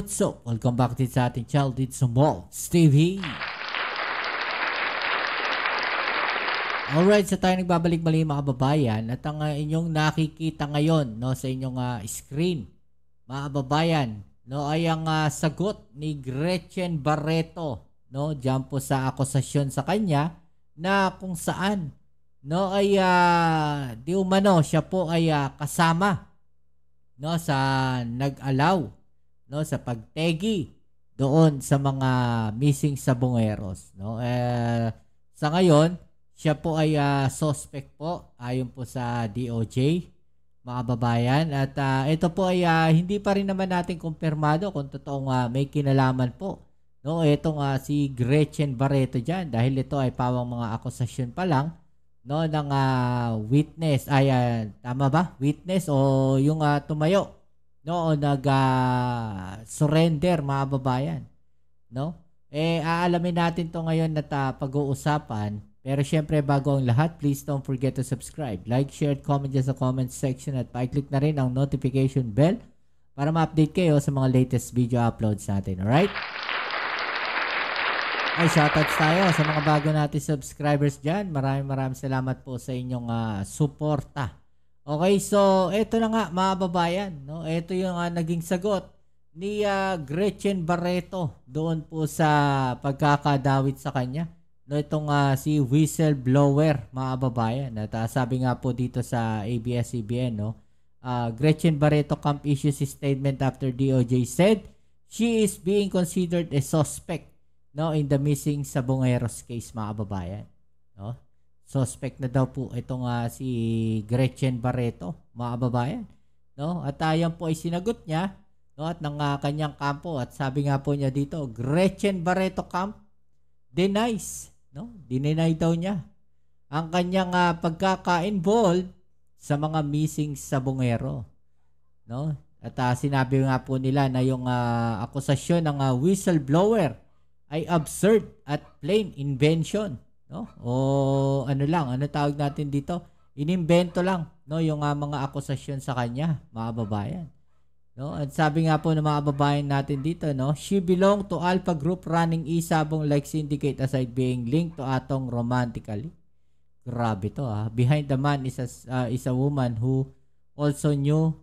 what's up? Welcome back din sa ating channel dito sa Malts TV. Alright, so tayo nagbabalik mali mga kababayan at ang inyong nakikita ngayon no, sa inyong screen mga kababayan no, ay ang sagot ni Gretchen Barreto no, diyan po sa akusasyon sa kanya na kung saan no, ay di umano siya po ay kasama no, sa nag-allow no, sa pagtegi doon sa mga missing sabongeros no. Sa ngayon siya po ay suspect po ayon po sa DOJ mga kababayan at ito po ay hindi pa rin naman natin kumpirmado kung totoong may kinalaman po no, itong si Gretchen Barreto dyan dahil ito ay pawang mga akusasyon pa lang no, ng witness ay tama ba? Witness o yung tumayo no, o nag surrender mga kababayan no. Aalamin natin to ngayon at pag-uusapan. Pero syempre bago ang lahat, please don't forget to subscribe, like, share, comment dyan sa comment section at pa-click na rin ang notification bell para ma-update kayo sa mga latest video uploads natin. Alright? Ay, shoutouts tayo sa mga bago natin subscribers dyan. Maraming salamat po sa inyong suporta. Okay, so ito na nga mga babayan. No? Ito yung naging sagot ni Gretchen Barreto doon po sa pagkakadawit sa kanya. No, itong si whistleblower mga kababayan. At sabi nga po dito sa ABS-CBN, no, Gretchen Barreto camp issues a statement after DOJ said she is being considered a suspect no, in the missing sabongeros case mga kababayan. No? Suspect na daw po itong si Gretchen Barreto mga kababayan. No? At ayan po ay sinagot niya no, at ng kanyang kampo at sabi nga po niya dito, Gretchen Barreto camp denies, no? Dinenay daw niya ang kanyang pagkaka-involved sa mga missing sabongero, no? At sinabi nga po nila na yung akusasyon ng whistleblower ay absurd at plain invention, no? O ano lang, ano tawag natin dito? Inimbento lang, no, yung mga akusasyon sa kanya, mga babayan. No, at sabi nga po ng mga kababayan natin dito, no, she belonged to Alpha Group running e-sabong like syndicate aside being linked to Atong romantically. Grabe to Behind the man is a woman who also knew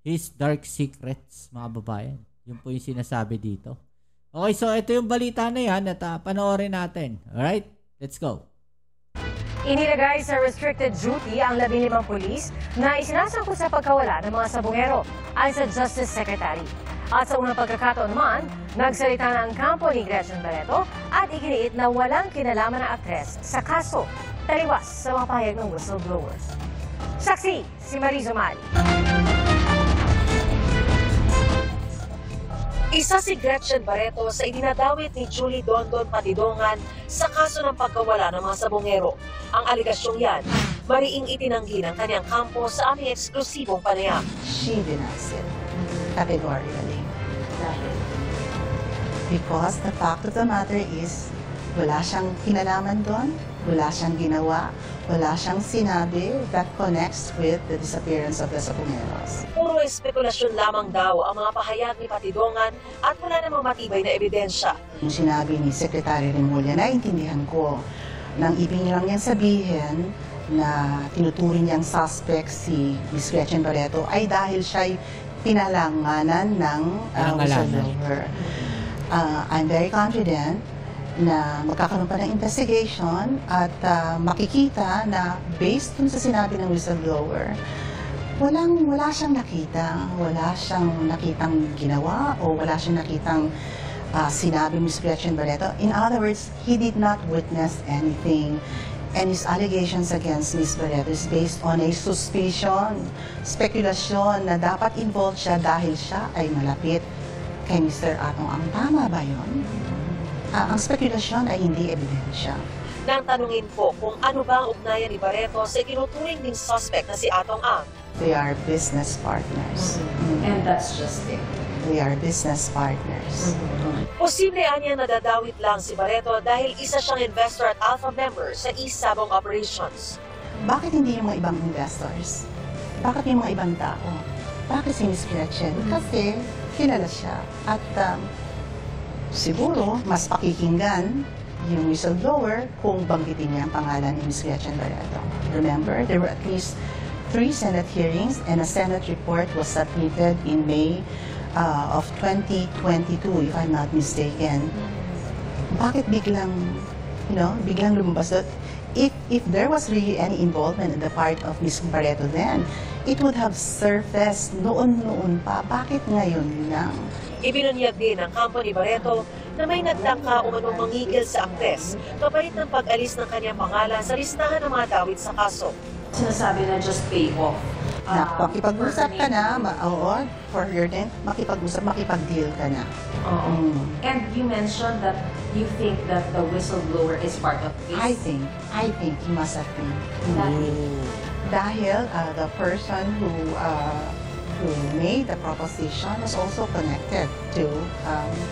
his dark secrets, mga kababayan. Yun po yung sinasabi dito. Okay, so ito yung balita na yan at panoorin natin. Alright, let's go. Inilagay sa restricted duty ang 15 pulis na isinasangkot sa pagkawala ng mga sabongero ayon sa Justice Secretary. At sa unang pagkakataon naman, nagsalita na ang kampo ni Gretchen Barreto at iginiit na walang kinalaman ng aktres sa kaso. Taliwas sa mga pahayag ng whistleblowers. Saksi, si Marizo Mali. Isa si Gretchen Barreto sa idinadawit ni Julie Dondon Patidongan sa kaso ng pagkawala ng mga sabongero. Ang aligasyong yan, mariing itinanggi ng kanyang kampo sa aming eksklusibong panayam. She denies it categorically. Because the fact of the matter is, wala siyang kinalaman doon, wala siyang ginawa, wala siyang sinabi that connects with the disappearance of the sabongeros. Puro espekulasyon lamang daw ang mga pahayag ni Patidongan at wala namang matibay na ebidensya. Yung sinabi ni Secretary Remulla, naintindihan ko nang ibig lang niyang sabihin na tinuturing niyang suspect si Ms. Gretchen Barreto ay dahil siya'y pinalanganan ng whistleblower. I'm very confident na magkakaroon pa ng investigation at makikita na based dun sa sinabi ng whistleblower, wala siyang nakitang ginawa o wala siyang nakitang sinabi Ms. Gretchen Barreto. In other words, he did not witness anything. And his allegations against Ms. Barreto is based on a suspicion, spekulation na dapat involved siya dahil siya ay malapit kay Mr. Atong Ang. Tama ba yun? Ang spekulasyon ay hindi ebidensya. Nang tanungin po kung ano ba ang ugnayan ni Barreto sa tinuturing ding suspect na si Atong Ang. They are business partners. And that's just it. We are business partners. Posible anya nadadawit lang si Barreto dahil isa siyang investor at alpha member sa e-sabong operations. Bakit hindi yung mga ibang investors? Bakit yung mga ibang tao? Bakit si Ms. Gretchen? Kasi kilala siya. At siguro, mas pakikinggan yung whistleblower kung banggitin niya ang pangalan ni Ms. Gretchen Barreto. Remember, there were at least 3 Senate hearings and a Senate report was submitted in May of 2022, if I'm not mistaken. Bakit biglang, biglang lumabas doon? If there was really any involvement on the part of Ms. Barreto then, it would have surfaced noon pa. Bakit ngayon lang? Ibinunyag din ng kampo ni Barreto na may nagtangka umanong mangigil sa aktres kapalit ng pag-alis ng kanyang pangalan sa listahan ng mga dawit sa kaso. Sinasabi na just pay off. Na makipag-usap ka na, for your rent, makipag-deal ka na. And you mentioned that you think that the whistleblower is part of this. I think he must have been. Dahil the person who made the proposition was also connected to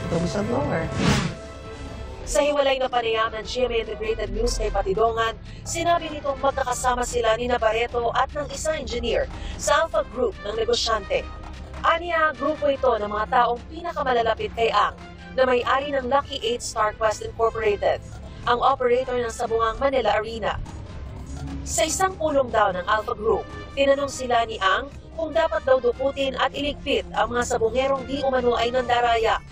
the whistleblower. Sa hiwalay na panayam ng GMA Integrated News kay Patidongan, sinabi nitong magkakasama sila ni Barreto at ng isang engineer sa Alpha Group ng negosyante. Aniya, grupo ito ng mga taong pinakamalalapit kay Ang, na may-ari ng Lucky 8 Star Quest Incorporated, ang operator ng Sabungang Manila Arena. Sa isang pulong daw ng Alpha Group, tinanong sila ni Ang kung dapat daw dukutin at iligpit ang mga sabungerong di umano ay nandaraya.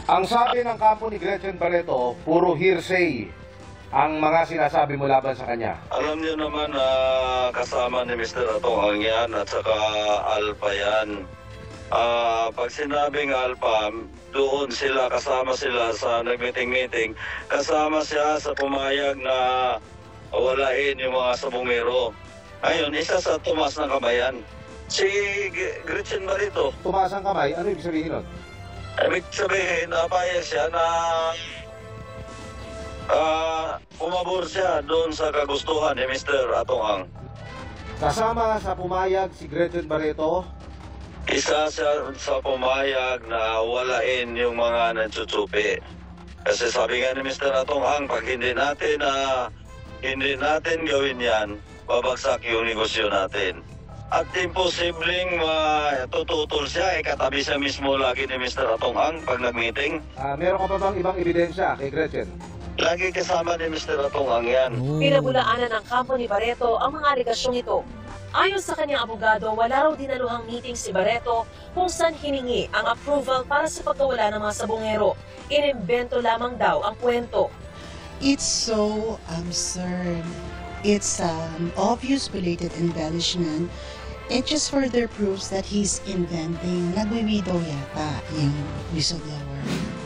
Ang sabi ng kampo ni Gretchen Barreto, puro hearsay ang mga sinasabi mo laban sa kanya. Alam niyo naman na kasama ni Mr. Atong ang yan at saka Alpha yan. Pag sinabing Alpha, doon sila, kasama sila sa nag-meeting-meeting. Kasama siya sa pumayag na walain yung mga sabungero. Ayun, isa sa tumas ng kamayan. Si Gretchen Barreto. Tumaas ang kamay, ano ibig sabihin nun? Ibig sabihin, napayag siya na umabor siya doon sa kagustuhan ni Mr. Atong Ang. Kasama sa pumayag si Gretchen Barreto. Isa siya sa pumayag na walain yung mga nagtutsupi. Kasi sabi nga ni Mr. Atong Ang, pag hindi natin gawin yan, babagsak yung negosyo natin. At imposibleng tututol siya, katabi siya mismo lagi ni Mr. Atong Ang pag nag-meeting. Meron ka pa bang ibang ebidensya kay Gretchen? Lagi kasama ni Mr. Atong Ang yan. Pinabulaanan ng kampo ni Barreto ang mga alegasyong ito. Ayon sa kanyang abogado, wala raw dinaluhang meeting si Barreto kung saan hiningi ang approval para sa pagkawala ng mga sabungero. Inimbento lamang daw ang kwento. It's so absurd. It's obvious belated embellishment. It just further proves that he's inventing. Nagwiwidaw yata yung whistleblower.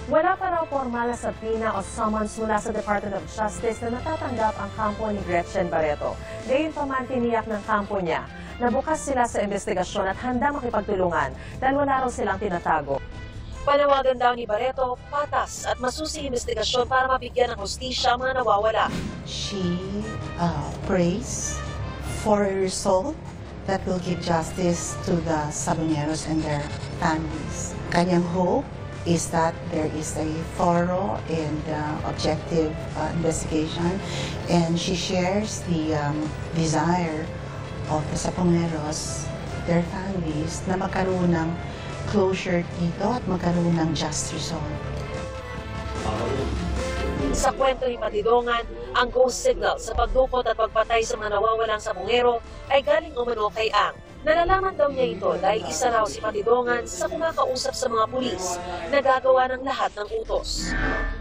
Wala pa raw formal na sabina o summons mula sa Department of Justice na natatanggap ang kampo ni Gretchen Barreto. Gayunpaman tiniyak ng kampo niya na bukas sila sa investigasyon at handa makipagtulungan dahil wala raw silang tinatago. Panawagan daw ni Barreto, patas at masusing investigasyon para mabigyan ng hustisya ang mga nawawala. She prays for a result that will give justice to the sabongeros and their families. Kanyang hope is that there is a thorough and objective investigation, and she shares the desire of the sabongeros, their families, na magkaroon ng closure dito at magkaroon ng just result. Sa kwento ni Patidongan, ang ghost signal sa pagdukot at pagpatay sa mga nawawalang sabungero ay galing umano kay Ang. Nalalaman daw niya ito dahil isa raw si Patidongan sa kumakausap sa mga pulis na gagawa ng lahat ng utos.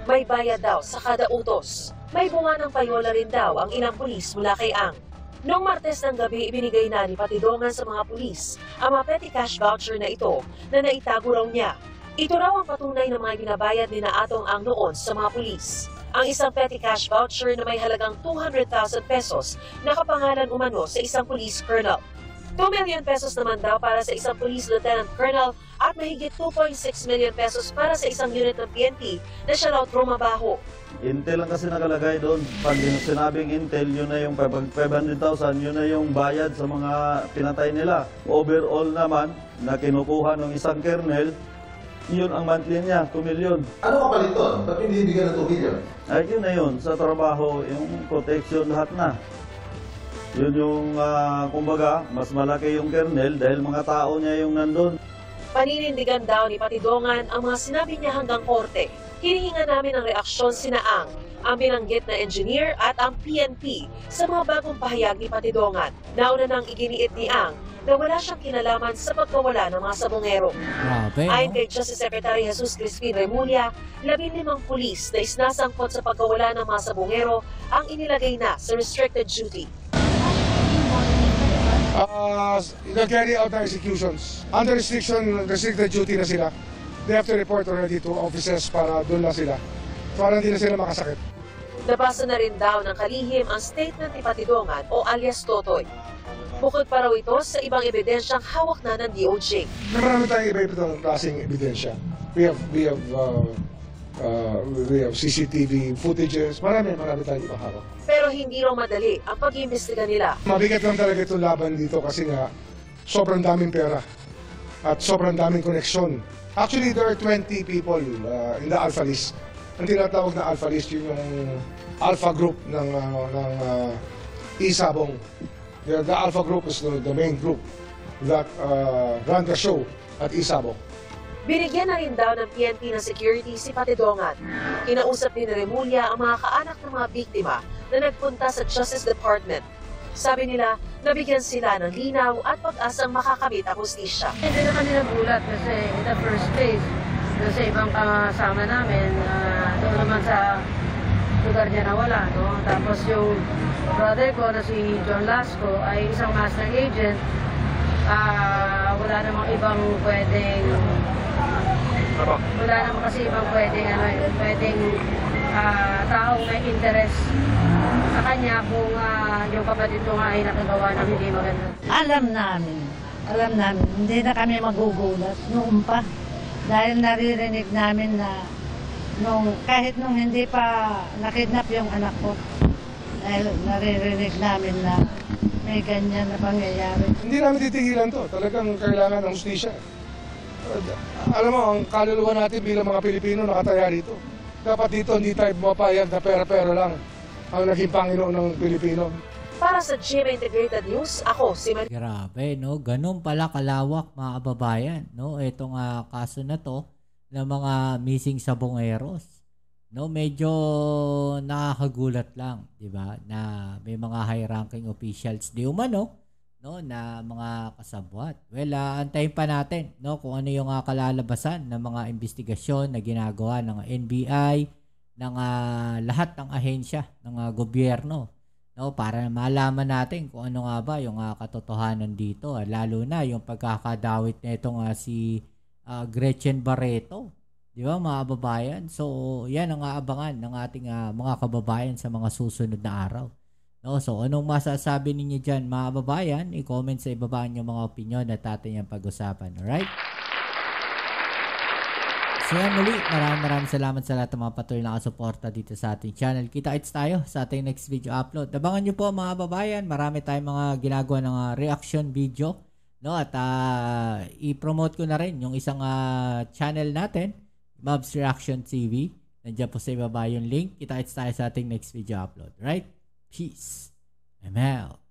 May bayad daw sa kada utos. May bunga ng payola rin daw ang ilang pulis mula kay Ang. Noong Martes ng gabi, ibinigay na ni Patidongan sa mga pulis ang mga petty cash voucher na ito na naitago raw niya. Ito raw ang patunay ng mga binabayad ni Atong Ang noon sa mga pulis. Ang isang petty cash voucher na may halagang 200,000 pesos nakapangalan umano sa isang police colonel. 2 million pesos naman daw para sa isang police lieutenant colonel at mahigit 2.6 million pesos para sa isang unit ng PNP na siya raw trumabaho. Intel lang kasi nakalagay doon. Pag sinabing Intel, yun na yung 500,000, yun na yung bayad sa mga pinatay nila. Overall naman, na kinukuha ng isang kernel, yun ang monthly niya, 2 million. Ano kapalit doon? Ba't hindi bigyan ng 2 million? Ay, yun na yun. Sa trabaho, yung protection, lahat na. Yun yung, kumbaga, mas malaki yung kernel dahil mga tao niya yung nandun. Paninindigan daw ni Patidongan ang mga sinabi niya hanggang korte. Hinihinga namin ang reaksyon sina ang binanggit na engineer at ang PNP sa mga bagong pahayag ni Patidongan. Nauna nang iginiit ni Ang na wala siyang kinalaman sa pagkawala ng mga sabongero. Grabe, Ayon no? kay Justice Secretary Jesus Crispin Remulla, 15 pulis na isnasangkot sa pagkawala ng mga sabongero ang inilagay na sa restricted duty. Nag-carry out ng executions. Under restricted duty na sila. They have to report already to officers para doon na sila. Para hindi na sila makasakit. Nabasa na rin daw ng kalihim ang statement ni Patidongan o alias Totoy. Bukod pa raw ito sa ibang ebidensyang hawak na ng DOJ. Marami tayong iba-ibang klaseng ebidensya. We have CCTV footages. Marami tayong ibang hawak. Pero hindi raw madali ang pag-iimbestiga nila. Mabigat lang talaga itong laban dito kasi nga sobrang daming pera at sobrang daming koneksyon. Actually, there are 20 people in the Alpha List. Ang tinatawag na Alpha List, yun yung Alpha Group ng Isabong. The Alpha Group is the main group that run the show at Isabong. Binigyan na rin daw ng PNP ng security si Patidongan. Kinausap din ni Remulla ang mga kaanak ng mga biktima na nagpunta sa Justice Department. Sabi nila, nabigyan sila ng linaw at pag-asang makakamit ang hustisya. Hindi naman nila gulat kasi in the first place, sa ibang kasama namin, doon naman sa lugar niya nawala. No? Tapos yung brother ko na si John Lasco ay isang master agent. Wala namang ibang pwedeng taong may interest sa kanya kung yung kapatid ko nga ay nakagawa ng hindi maganda. Alam namin, hindi na kami magugulat noon pa. Dahil naririnig namin na kahit nung hindi pa nakidnap yung anak ko, dahil naririnig namin na may ganyan na pangyayari. Hindi namin titigilan to. Talagang kailangan ng hustisya. Alam mo, ang kaluluwa natin bilang mga Pilipino nakataya dito. Dapat dito hindi tayo mapayag na pera-pera lang ang naging Panginoon ng Pilipino. Para sa GMA Integrated News, ako si Maria. Grabe, no? Ganun pala kalawak, mga kababayan, no? Itong kaso na to ng mga missing sabongeros. No, medyo nakakagulat lang, 'di ba? Na may mga high-ranking officials di umano, no, na mga kasabwat. Well, antayin pa natin, no, kung ano yung kalalabasan ng mga investigasyon na ginagawa ng NBI, ng lahat ng ahensya ng gobyerno, no, para malaman natin kung ano nga ba yung katotohanan dito, lalo na yung pagkakadawit nitong si Gretchen Barreto. Di ba, mga kababayan? So, yan ang aabangan ng ating mga kababayan sa mga susunod na araw. No? So, anong masasabi ninyo dyan, mga kababayan? I-comment sa ibaba yung mga opinion at atin yung pag-usapan. Alright? So, yan muli. Maraming salamat sa lahat ng mga patuloy na kasuporta dito sa ating channel. Kita-kits tayo sa ating next video upload. Abangan nyo po, mga kababayan. Marami tayong mga ginagawa ng reaction video. No? At i-promote ko na rin yung isang channel natin, Mavs Reaction TV. Nandiyan po sa ibaba yung link. Kita-kits tayo sa ating next video upload. Right? Peace. I'm out.